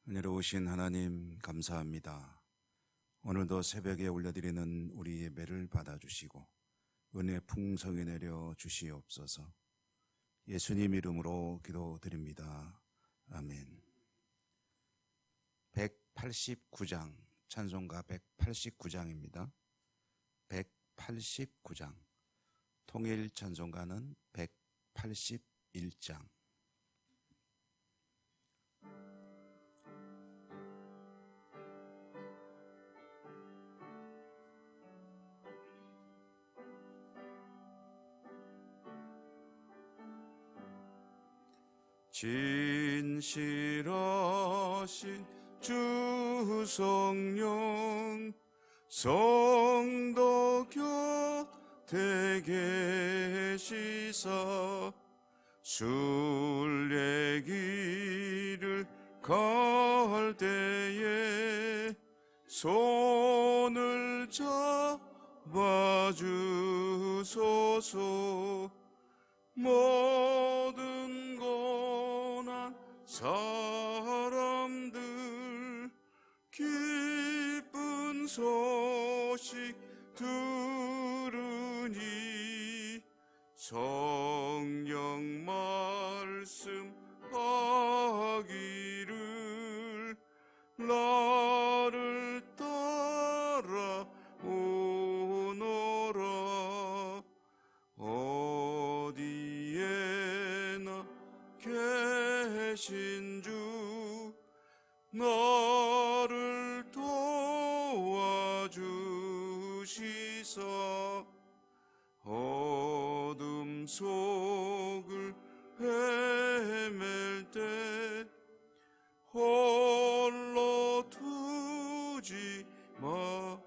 은혜로우신 하나님 감사합니다. 오늘도 새벽에 올려드리는 우리 예배를 받아주시고 은혜 풍성히 내려 주시옵소서. 예수님 이름으로 기도드립니다. 아멘. 189장, 찬송가 189장입니다. 189장, 통일 찬송가는 181장. 진실하신 주 성령 성도 곁에 계시사 순례길을 갈 때에 손을 잡아주소서. 모든 고난 사람들 기쁜 소식 들으니 성령 말씀하기를 나를 따라오너라. 어디에나 계신 주 나를 도와주시사 어둠 속을 헤맬 때 홀로 두지 마.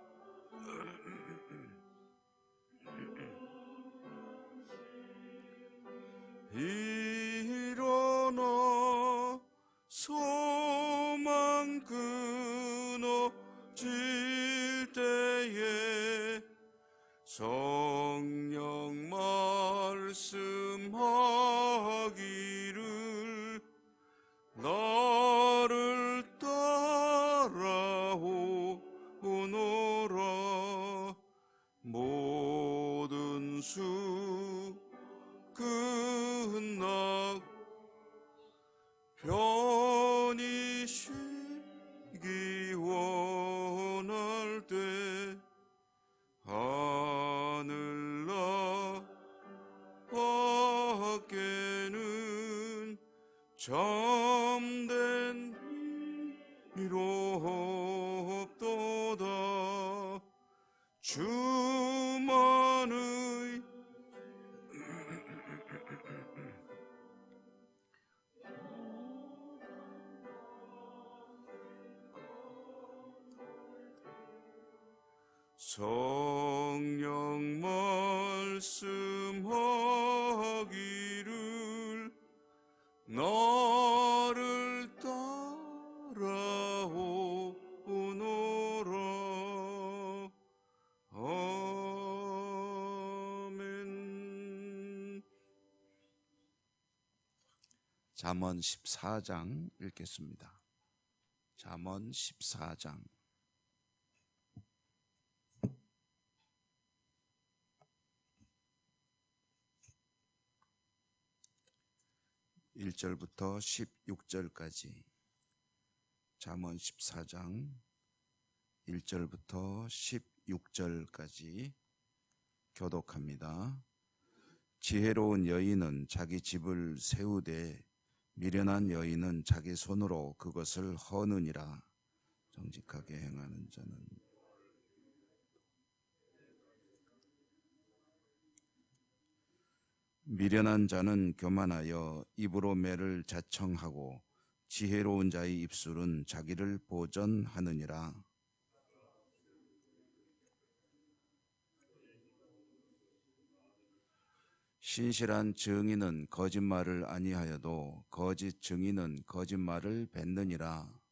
일어나 소망 끊어질 때에 성령 말씀하기를 나를 따라오너라. 모든 수 끝나 편히 쉬기 원할 때 하늘나 밖에는 참된 위로 없도다. 주만의 성령 말씀하기를 나를 따라오너라. 아멘. 잠언 14장 읽겠습니다. 잠언 14장 1절부터 16절까지. 잠언 14장 1절부터 16절까지 교독합니다. 지혜로운 여인은 자기 집을 세우되 미련한 여인은 자기 손으로 그것을 허느니라. 정직하게 행하는 자는 미련한 자는 교만하여 입으로 매를 자청하고 지혜로운 자의 입술은 자기를 보전하느니라. 신실한 증인은 거짓말을 아니하여도 거짓 증인은 거짓말을 뱉느니라.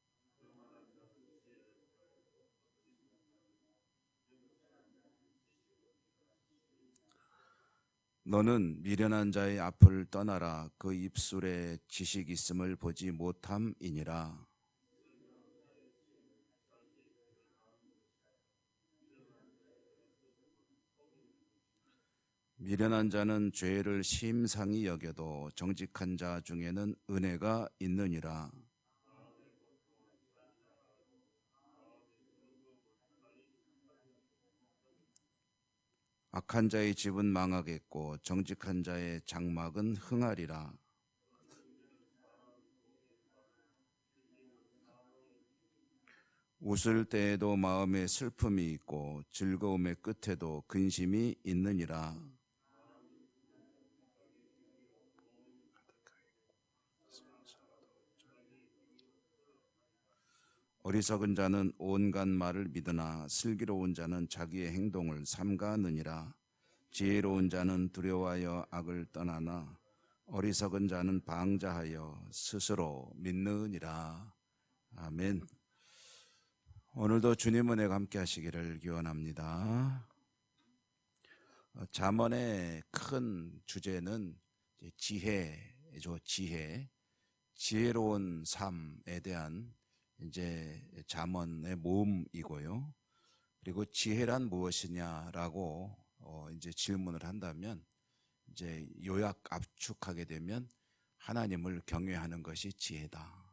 너는 미련한 자의 앞을 떠나라. 그 입술에 지식 있음을 보지 못함이니라. 미련한 자는 죄를 심상히 여겨도 정직한 자 중에는 은혜가 있느니라. 악한 자의 집은 망하겠고 정직한 자의 장막은 흥하리라. 웃을 때에도 마음에 슬픔이 있고 즐거움의 끝에도 근심이 있느니라. 어리석은 자는 온갖 말을 믿으나 슬기로운 자는 자기의 행동을 삼가느니라. 지혜로운 자는 두려워하여 악을 떠나나 어리석은 자는 방자하여 스스로 믿느니라. 아멘. 오늘도 주님 은혜가 함께 하시기를 기원합니다. 잠언의 큰 주제는 지혜죠. 지혜로운 삶에 대한 이제 잠언의 모음이고요. 그리고 지혜란 무엇이냐라고 이제 질문을 한다면 이제 요약 압축하게 되면 하나님을 경외하는 것이 지혜다.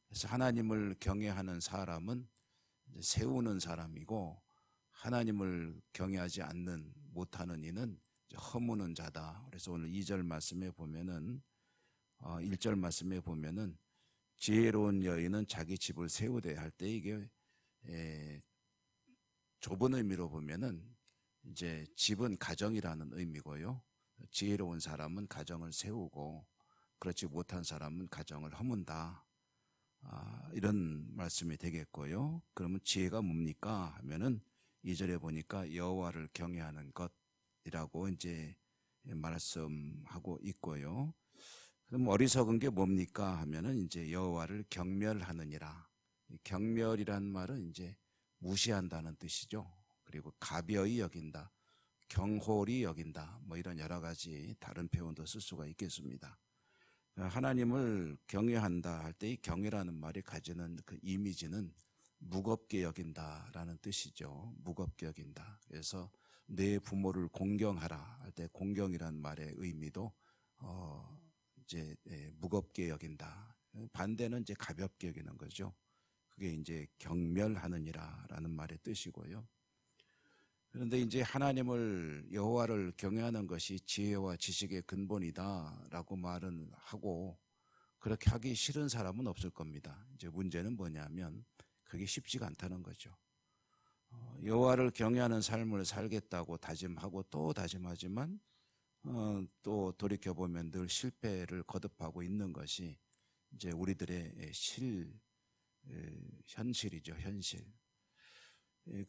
그래서 하나님을 경외하는 사람은 이제 세우는 사람이고 하나님을 경외하지 않는 못하는 이는 허무는 자다. 그래서 오늘 2절 말씀에 보면은 1절 말씀에 보면은 지혜로운 여인은 자기 집을 세우되 할 때 이게 좁은 의미로 보면은 이제 집은 가정이라는 의미고요. 지혜로운 사람은 가정을 세우고 그렇지 못한 사람은 가정을 허문다. 이런 말씀이 되겠고요. 그러면 지혜가 뭡니까 하면은 2절에 보니까 여호와를 경외하는 것이라고 이제 말씀하고 있고요. 그럼 어리석은 게 뭡니까 하면은 이제 여호와를 경멸하느니라. 경멸이란 말은 이제 무시한다는 뜻이죠. 그리고 가벼이 여긴다, 경홀히 여긴다, 뭐 이런 여러 가지 다른 표현도 쓸 수가 있겠습니다. 하나님을 경외한다 할 때 이 경외라는 말이 가지는 그 이미지는 무겁게 여긴다라는 뜻이죠. 무겁게 여긴다. 그래서 내 부모를 공경하라 할 때 공경이란 말의 의미도 이제 무겁게 여긴다. 반대는 이제 가볍게 여기는 거죠. 그게 이제 경멸하느니라라는 말의 뜻이고요. 그런데 이제 하나님을 여호와를 경외하는 것이 지혜와 지식의 근본이다라고 말은 하고 그렇게 하기 싫은 사람은 없을 겁니다. 이제 문제는 뭐냐면 그게 쉽지가 않다는 거죠. 여호와를 경외하는 삶을 살겠다고 다짐하고 또 다짐하지만 또 돌이켜 보면 늘 실패를 거듭하고 있는 것이 이제 우리들의 현실이죠, 현실.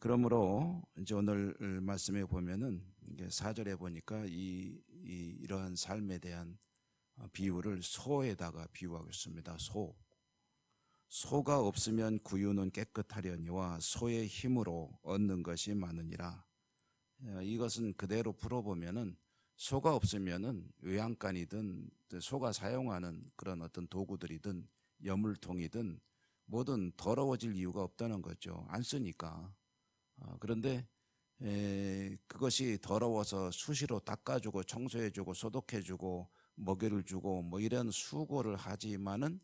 그러므로 이제 오늘 말씀에 보면은 이게 4절에 보니까 이러한 삶에 대한 비유를 소에다가 비유하고 있습니다. 소가 없으면 구유는 깨끗하려니와 소의 힘으로 얻는 것이 많으니라. 이것은 그대로 풀어보면은 소가 없으면은 외양간이든 소가 사용하는 그런 어떤 도구들이든 여물통이든 뭐든 더러워질 이유가 없다는 거죠. 안 쓰니까. 그런데 그것이 더러워서 수시로 닦아주고 청소해주고 소독해주고 먹이를 주고 뭐 이런 수고를 하지만은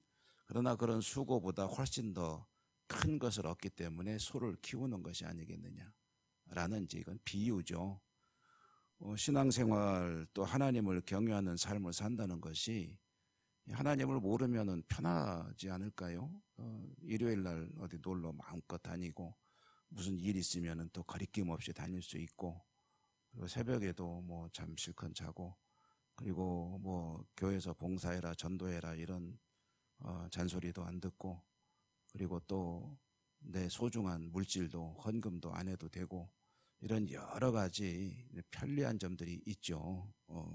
그러나 그런 수고보다 훨씬 더 큰 것을 얻기 때문에 소를 키우는 것이 아니겠느냐라는 이제 이건 비유죠. 신앙생활 또 하나님을 경외하는 삶을 산다는 것이 하나님을 모르면은 편하지 않을까요? 일요일 날 어디 놀러 마음껏 다니고 무슨 일 있으면은 또 거리낌 없이 다닐 수 있고 그리고 새벽에도 뭐 잠 실컷 자고 그리고 뭐 교회에서 봉사해라 전도해라 이런 잔소리도 안 듣고 그리고 또 내 소중한 물질도 헌금도 안 해도 되고 이런 여러 가지 편리한 점들이 있죠.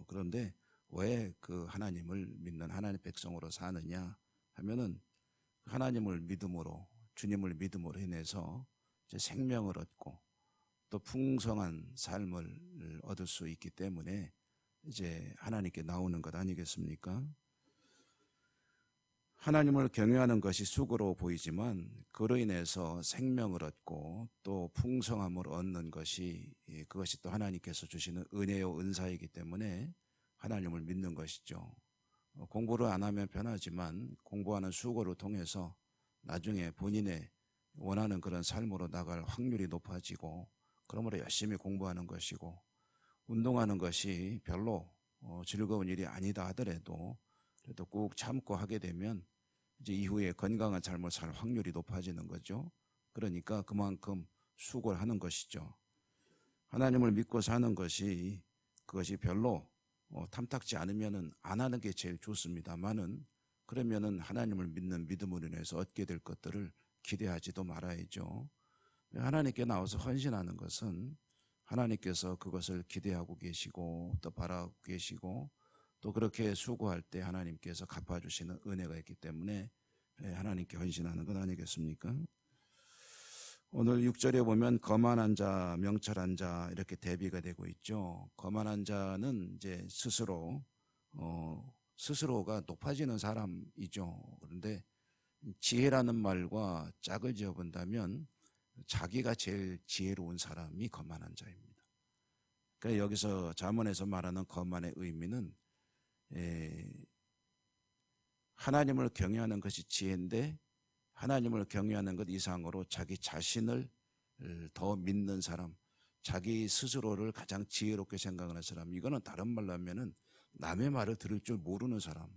그런데 왜 그 하나님을 믿는 하나님의 백성으로 사느냐 하면은 하나님을 믿음으로 주님을 믿음으로 인해서 이제 생명을 얻고 또 풍성한 삶을 얻을 수 있기 때문에 이제 하나님께 나오는 것 아니겠습니까? 하나님을 경외하는 것이 수고로 보이지만 그로 인해서 생명을 얻고 또 풍성함을 얻는 것이 그것이 또 하나님께서 주시는 은혜요 은사이기 때문에 하나님을 믿는 것이죠. 공부를 안 하면 편하지만 공부하는 수고를 통해서 나중에 본인의 원하는 그런 삶으로 나갈 확률이 높아지고 그러므로 열심히 공부하는 것이고 운동하는 것이 별로 즐거운 일이 아니다 하더라도 그래도 꾹 참고 하게 되면 이제 이후에 건강한 삶을 살 확률이 높아지는 거죠. 그러니까 그만큼 수고를 하는 것이죠. 하나님을 믿고 사는 것이 그것이 별로 탐탁지 않으면은 안 하는 게 제일 좋습니다만은 그러면은 하나님을 믿는 믿음으로 인해서 얻게 될 것들을 기대하지도 말아야죠. 하나님께 나와서 헌신하는 것은 하나님께서 그것을 기대하고 계시고 또 바라고 계시고 또 그렇게 수고할 때 하나님께서 갚아주시는 은혜가 있기 때문에 하나님께 헌신하는 것 아니겠습니까? 오늘 6절에 보면 거만한 자, 명철한 자 이렇게 대비가 되고 있죠. 거만한 자는 이제 스스로가 높아지는 사람이죠. 그런데 지혜라는 말과 짝을 지어본다면 자기가 제일 지혜로운 사람이 거만한 자입니다. 그러니까 여기서 잠언에서 말하는 거만의 의미는 하나님을 경외하는 것이 지혜인데 하나님을 경외하는 것 이상으로 자기 자신을 더 믿는 사람, 자기 스스로를 가장 지혜롭게 생각하는 사람, 이거는 다른 말로 하면은 남의 말을 들을 줄 모르는 사람,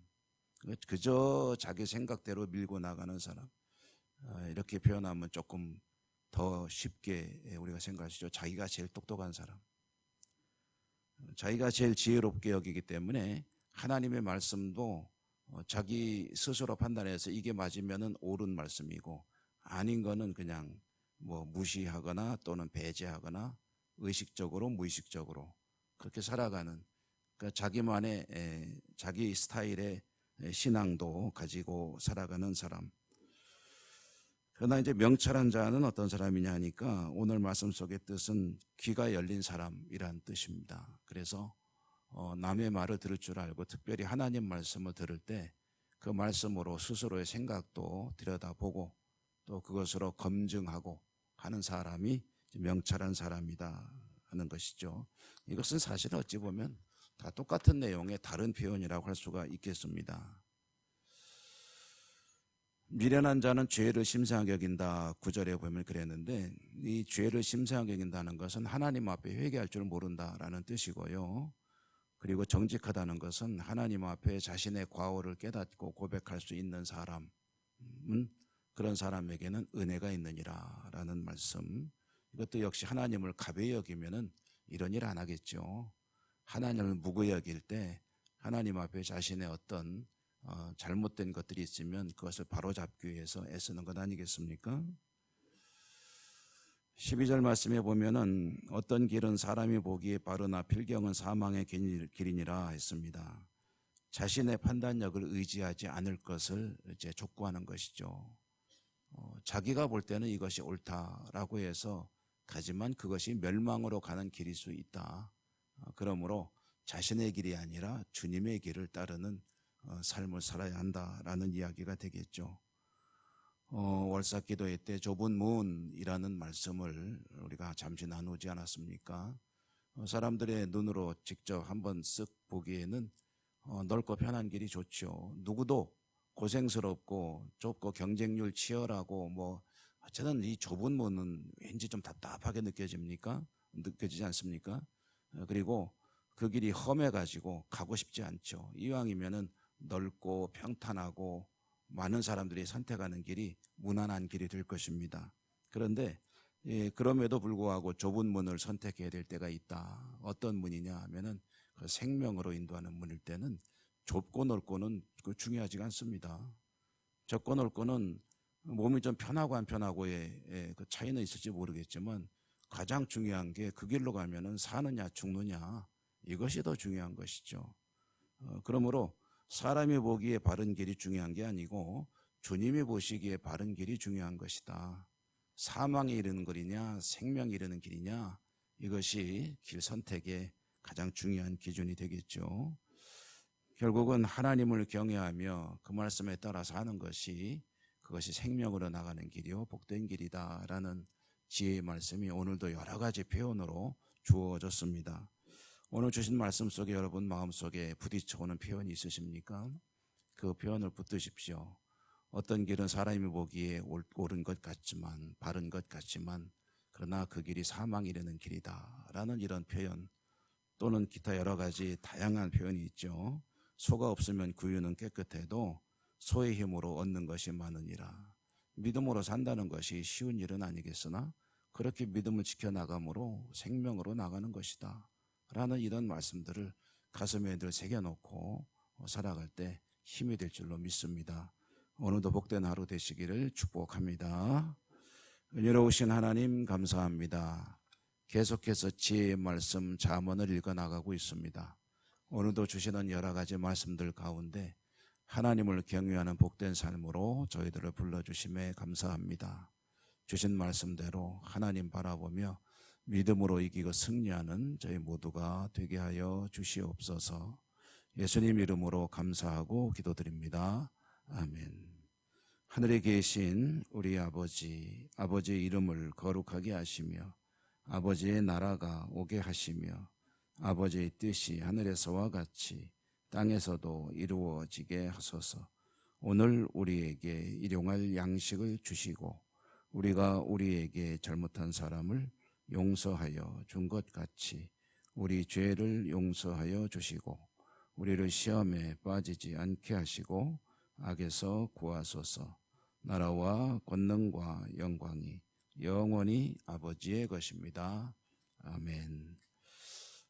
그저 자기 생각대로 밀고 나가는 사람, 이렇게 표현하면 조금 더 쉽게 우리가 생각하시죠. 자기가 제일 똑똑한 사람, 자기가 제일 지혜롭게 여기기 때문에 하나님의 말씀도 자기 스스로 판단해서 이게 맞으면은 옳은 말씀이고 아닌 거는 그냥 뭐 무시하거나 또는 배제하거나 의식적으로 무의식적으로 그렇게 살아가는, 그러니까 자기만의 자기 스타일의 신앙도 가지고 살아가는 사람. 그러나 이제 명철한 자는 어떤 사람이냐 하니까 오늘 말씀 속의 뜻은 귀가 열린 사람이란 뜻입니다. 그래서 남의 말을 들을 줄 알고 특별히 하나님 말씀을 들을 때 그 말씀으로 스스로의 생각도 들여다보고 또 그것으로 검증하고 하는 사람이 명철한 사람이다 하는 것이죠. 이것은 사실 어찌 보면 다 똑같은 내용의 다른 표현이라고 할 수가 있겠습니다. 미련한 자는 죄를 심상하게 여긴다. 9절에 보면 그랬는데 이 죄를 심상하게 여긴다는 것은 하나님 앞에 회개할 줄 모른다라는 뜻이고요. 그리고 정직하다는 것은 하나님 앞에 자신의 과오를 깨닫고 고백할 수 있는 사람은 그런 사람에게는 은혜가 있느니라 라는 말씀. 이것도 역시 하나님을 가벼이 여기면은 이런 일 안 하겠죠. 하나님을 무거이 여길 때 하나님 앞에 자신의 어떤 잘못된 것들이 있으면 그것을 바로잡기 위해서 애쓰는 것 아니겠습니까? 12절 말씀에 보면은 어떤 길은 사람이 보기에 바르나 필경은 사망의 길이니라 했습니다. 자신의 판단력을 의지하지 않을 것을 이제 촉구하는 것이죠. 자기가 볼 때는 이것이 옳다라고 해서 가지만 그것이 멸망으로 가는 길일 수 있다. 그러므로 자신의 길이 아니라 주님의 길을 따르는 삶을 살아야 한다라는 이야기가 되겠죠. 월삭 기도회 때 좁은 문이라는 말씀을 우리가 잠시 나누지 않았습니까? 사람들의 눈으로 직접 한번 쓱 보기에는 넓고 편한 길이 좋죠. 누구도 고생스럽고 좁고 경쟁률 치열하고 뭐 어쨌든 이 좁은 문은 왠지 좀 답답하게 느껴지지 않습니까? 그리고 그 길이 험해가지고 가고 싶지 않죠. 이왕이면은 넓고 평탄하고 많은 사람들이 선택하는 길이 무난한 길이 될 것입니다. 그런데 그럼에도 불구하고 좁은 문을 선택해야 될 때가 있다. 어떤 문이냐 하면은 그 생명으로 인도하는 문일 때는 좁고 넓고는 중요하지가 않습니다. 좁고 넓고는 몸이 좀 편하고 안 편하고의 그 차이는 있을지 모르겠지만 가장 중요한 게 그 길로 가면은 사느냐 죽느냐 이것이 더 중요한 것이죠. 그러므로 사람이 보기에 바른 길이 중요한 게 아니고 주님이 보시기에 바른 길이 중요한 것이다. 사망에 이르는 길이냐 생명에 이르는 길이냐 이것이 길 선택의 가장 중요한 기준이 되겠죠. 결국은 하나님을 경외하며 그 말씀에 따라 사는 것이 그것이 생명으로 나가는 길이요 복된 길이다라는 지혜의 말씀이 오늘도 여러 가지 표현으로 주어졌습니다. 오늘 주신 말씀 속에 여러분 마음속에 부딪혀오는 표현이 있으십니까? 그 표현을 붙드십시오. 어떤 길은 사람이 보기에 옳은 것 같지만 바른 것 같지만 그러나 그 길이 사망에 이르는 길이다 라는 이런 표현, 또는 기타 여러 가지 다양한 표현이 있죠. 소가 없으면 구유는 깨끗해도 소의 힘으로 얻는 것이 많으니라. 믿음으로 산다는 것이 쉬운 일은 아니겠으나 그렇게 믿음을 지켜나감으로 생명으로 나가는 것이다 라는 이런 말씀들을 가슴에 늘 새겨놓고 살아갈 때 힘이 될 줄로 믿습니다. 오늘도 복된 하루 되시기를 축복합니다. 은혜로우신 하나님 감사합니다. 계속해서 지혜의 말씀 잠언을 읽어나가고 있습니다. 오늘도 주시는 여러 가지 말씀들 가운데 하나님을 경외하는 복된 삶으로 저희들을 불러주심에 감사합니다. 주신 말씀대로 하나님 바라보며 믿음으로 이기고 승리하는 저희 모두가 되게 하여 주시옵소서. 예수님 이름으로 감사하고 기도드립니다. 아멘. 하늘에 계신 우리 아버지, 아버지의 이름을 거룩하게 하시며 아버지의 나라가 오게 하시며 아버지의 뜻이 하늘에서와 같이 땅에서도 이루어지게 하소서. 오늘 우리에게 일용할 양식을 주시고 우리가 우리에게 잘못한 사람을 용서하여 준 것 같이 우리 죄를 용서하여 주시고 우리를 시험에 빠지지 않게 하시고 악에서 구하소서. 나라와 권능과 영광이 영원히 아버지의 것입니다. 아멘.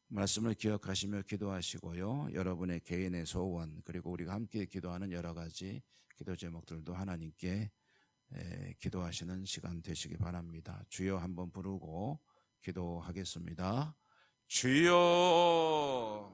말씀을 기억하시며 기도하시고요. 여러분의 개인의 소원 그리고 우리가 함께 기도하는 여러 가지 기도 제목들도 하나님께 기도하시는 시간 되시기 바랍니다. 주여 한번 부르고 기도하겠습니다. 주여.